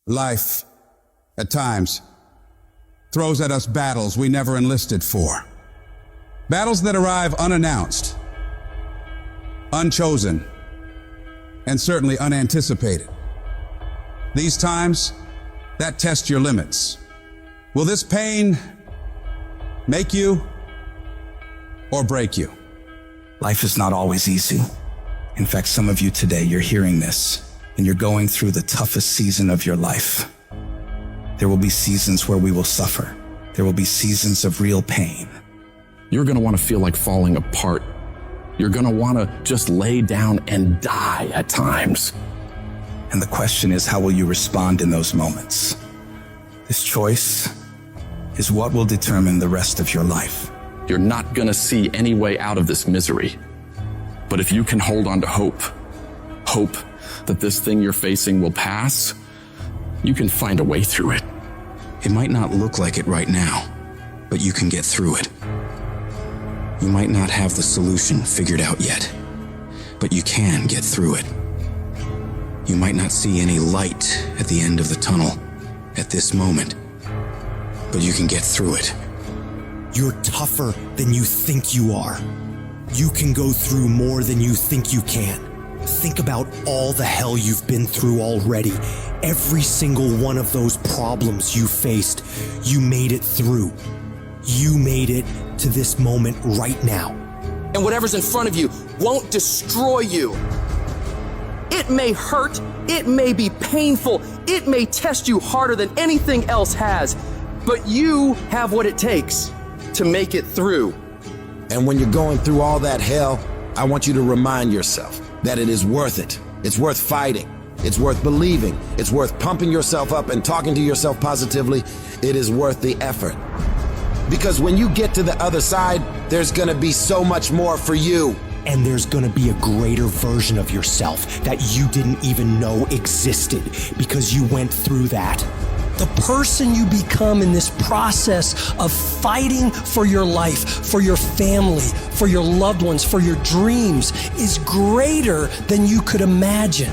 Life, at times, throws at us battles we never enlisted for. Battles that arrive unannounced, unchosen, and certainly unanticipated. These times, that test your limits. Will this pain make you or break you? Life is not always easy. In fact, some of you today, you're hearing this and you're going through the toughest season of your life. There will be seasons where we will suffer. There will be seasons of real pain. You're going to want to feel like falling apart. You're going to want to just lay down and die at times. And the question is, how will you respond in those moments? This choice is what will determine the rest of your life. You're not going to see any way out of this misery. But if you can hold on to hope that this thing you're facing will pass, you can find a way through it. It might not look like it right now, but you can get through it. You might not have the solution figured out yet, but you can get through it. You might not see any light at the end of the tunnel at this moment, but you can get through it. You're tougher than you think you are. You can go through more than you think you can. Think about all the hell you've been through already. Every single one of those problems you faced, you made it through. You made it to this moment right now. And whatever's in front of you won't destroy you. It may hurt, it may be painful, it may test you harder than anything else has, but you have what it takes to make it through. And when you're going through all that hell, I want you to remind yourself that it is worth it. It's worth fighting. It's worth believing. It's worth pumping yourself up and talking to yourself positively. It is worth the effort. Because when you get to the other side, there's gonna be so much more for you. And there's gonna be a greater version of yourself that you didn't even know existed because you went through that. The person you become in this process of fighting for your life, for your family, for your loved ones, for your dreams is greater than you could imagine.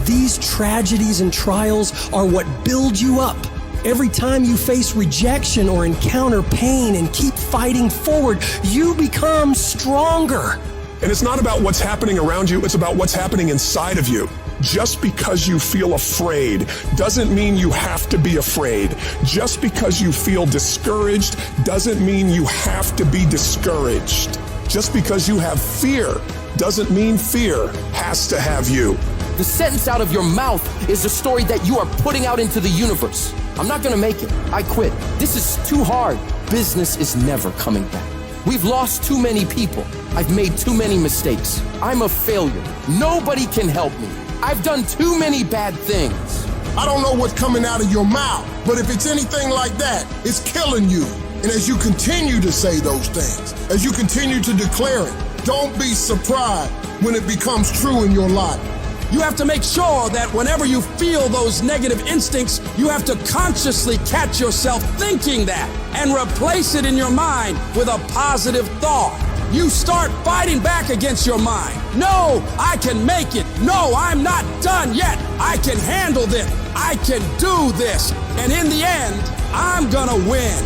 These tragedies and trials are what build you up. Every time you face rejection or encounter pain and keep fighting forward, you become stronger. And it's not about what's happening around you, it's about what's happening inside of you. Just because you feel afraid doesn't mean you have to be afraid. Just because you feel discouraged doesn't mean you have to be discouraged. Just because you have fear doesn't mean fear has to have you. The sentence out of your mouth is the story that you are putting out into the universe. I'm not gonna make it. I quit. This is too hard. Business is never coming back. We've lost too many people. I've made too many mistakes. I'm a failure. Nobody can help me. I've done too many bad things. I don't know what's coming out of your mouth, but if it's anything like that, it's killing you. And as you continue to say those things, as you continue to declare it, don't be surprised when it becomes true in your life. You have to make sure that whenever you feel those negative instincts, you have to consciously catch yourself thinking that and replace it in your mind with a positive thought. You start fighting back against your mind. No, I can make it. No, I'm not done yet. I can handle this. I can do this. And in the end, I'm gonna win.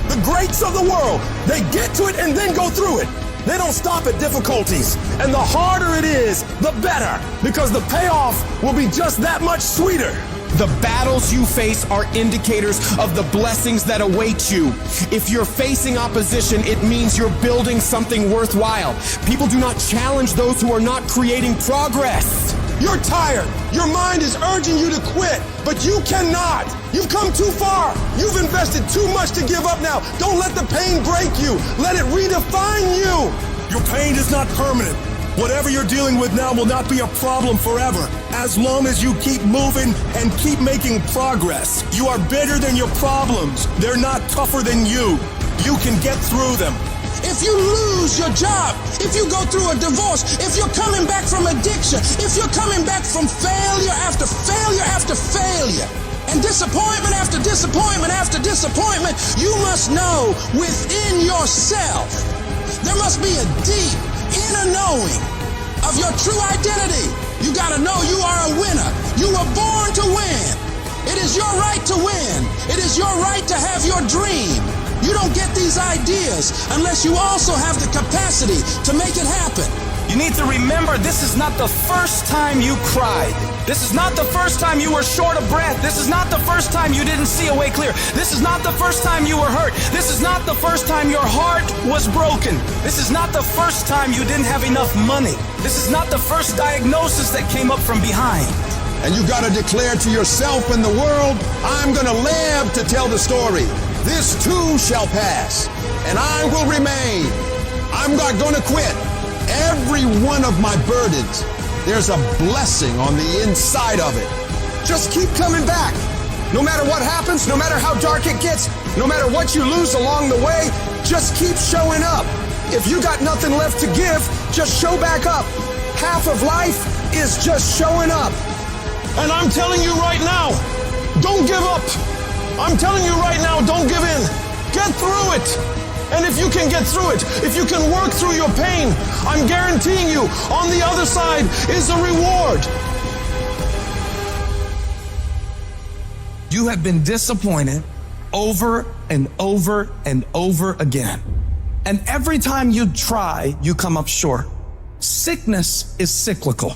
The greats of the world, they get to it and then go through it. They don't stop at difficulties. And the harder it is, the better, because the payoff will be just that much sweeter. The battles you face are indicators of the blessings that await you. If you're facing opposition, it means you're building something worthwhile. People do not challenge those who are not creating progress. You're tired. Your mind is urging you to quit, but you cannot. You've come too far. You've invested too much to give up now. Don't let the pain break you. Let it redefine you. Your pain is not permanent. Whatever you're dealing with now will not be a problem forever, as long as you keep moving and keep making progress. You are bigger than your problems. They're not tougher than you. You can get through them. If you lose your job, if you go through a divorce, if you're coming back from addiction, if you're coming back from failure after failure after failure, and disappointment after disappointment after disappointment, you must know within yourself, there must be a deep inner knowing of your true identity. You gotta know you are a winner. You were born to win. It is your right to win. It is your right to have your dream. You don't get these ideas unless you also have the capacity to make it happen. You need to remember, this is not the first time you cried. This is not the first time you were short of breath. This is not the first time you didn't see a way clear. This is not the first time you were hurt. This is not the first time your heart was broken. This is not the first time you didn't have enough money. This is not the first diagnosis that came up from behind. And you got to declare to yourself and the world, I'm going to live to tell the story. This too shall pass, and I will remain. I'm not going to quit. Every one of my burdens, there's a blessing on the inside of it. Just keep coming back. No matter what happens, no matter how dark it gets, no matter what you lose along the way, just keep showing up. If you got nothing left to give, just show back up. Half of life is just showing up. And I'm telling you right now, don't give up. I'm telling you right now, don't give in. Get through it. And if you can get through it, if you can work through your pain, I'm guaranteeing you, on the other side is a reward. You have been disappointed over and over and over again. And every time you try, you come up short. Sickness is cyclical.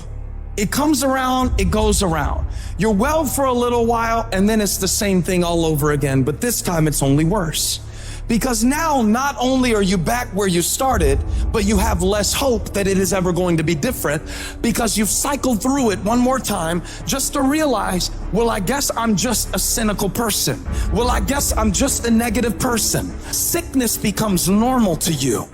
It comes around, it goes around. You're well for a little while, and then it's the same thing all over again, but this time it's only worse. Because now not only are you back where you started, but you have less hope that it is ever going to be different because you've cycled through it one more time just to realize, well, I guess I'm just a cynical person. Well, I guess I'm just a negative person. Sickness becomes normal to you,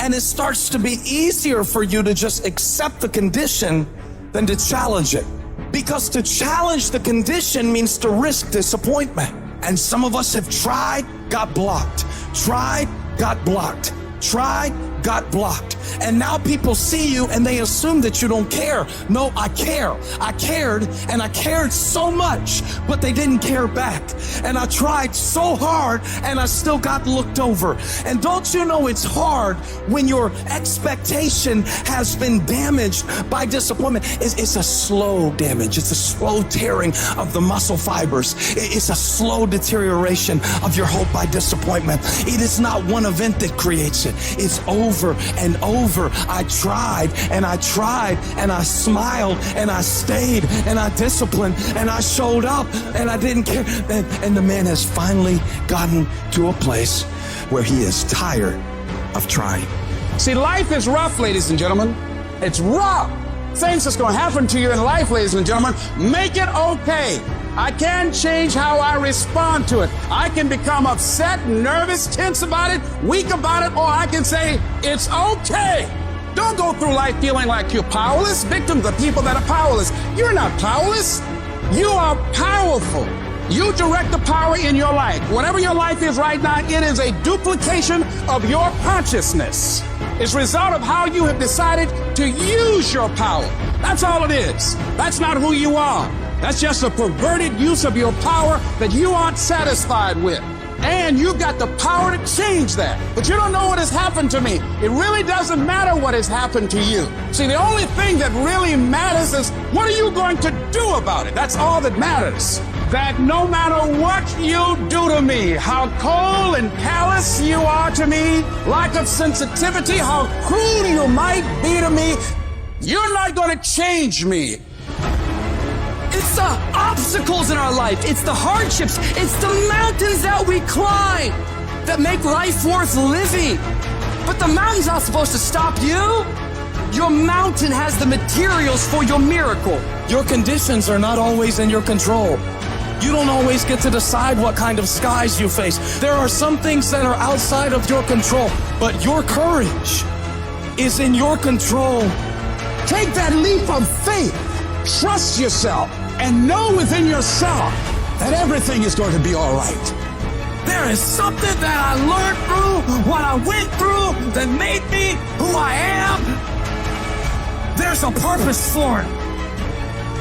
and it starts to be easier for you to just accept the condition than to challenge it. Because to challenge the condition means to risk disappointment. And some of us have tried, got blocked. Tried, got blocked. Tried, got blocked. And now people see you and they assume that you don't care. No, I care. I cared, and I cared so much, but they didn't care back. And I tried so hard and I still got looked over. And don't you know it's hard when your expectation has been damaged by disappointment? It's a slow damage. It's a slow tearing of the muscle fibers. It's a slow deterioration of your hope by disappointment. It is not one event that creates it. It's over and over. I tried and I tried and I smiled and I stayed and I disciplined and I showed up and I didn't care. And the man has finally gotten to a place where he is tired of trying. See, life is rough, ladies and gentlemen. It's rough. Things that's going to happen to you in life, ladies and gentlemen, make it okay. I can change how I respond to it. I can become upset, nervous, tense about it, weak about it, or I can say, it's okay. Don't go through life feeling like you're powerless. Victims are people that are powerless. You're not powerless. You are powerful. You direct the power in your life. Whatever your life is right now, it is a duplication of your consciousness. It's a result of how you have decided to use your power. That's all it is. That's not who you are. That's just a perverted use of your power that you aren't satisfied with. And you've got the power to change that. But you don't know what has happened to me. It really doesn't matter what has happened to you. See, the only thing that really matters is what are you going to do about it? That's all that matters. That no matter what you do to me, how cold and callous you are to me, lack of sensitivity, how cruel you might be to me, you're not going to change me. It's the obstacles in our life. It's the hardships. It's the mountains that we climb that make life worth living. But the mountain's not supposed to stop you. Your mountain has the materials for your miracle. Your conditions are not always in your control. You don't always get to decide what kind of skies you face. There are some things that are outside of your control, but your courage is in your control. Take that leap of faith. Trust yourself and know within yourself that everything is going to be all right. There is something that I learned through what I went through that made me who I am. There's a purpose for it.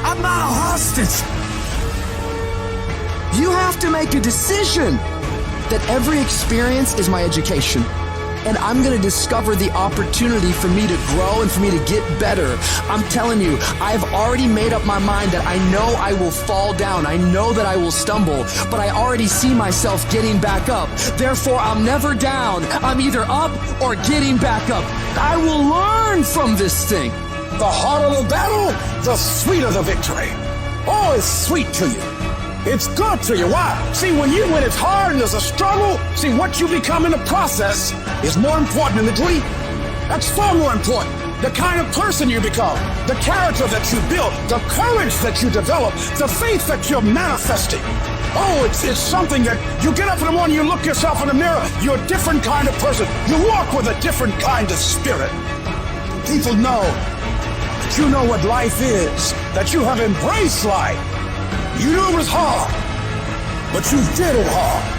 I'm not a hostage. You have to make a decision that every experience is my education. and I'm gonna discover the opportunity for me to grow and for me to get better. I'm telling you, I've already made up my mind that I know I will fall down. I know that I will stumble, but I already see myself getting back up. Therefore, I'm never down. I'm either up or getting back up. I will learn from this thing. The harder the battle, the sweeter the victory. Oh, it's sweet to you. It's good to you. Why? See, when it's hard and there's a struggle, see, what you become in the process is more important than the dream. That's far more important. The kind of person you become, the character that you build, the courage that you develop, the faith that you're manifesting. Oh, it's something that you get up in the morning, you look yourself in the mirror, you're a different kind of person. You walk with a different kind of spirit. People know that you know what life is, that you have embraced life. You knew it was hard, but you did it hard.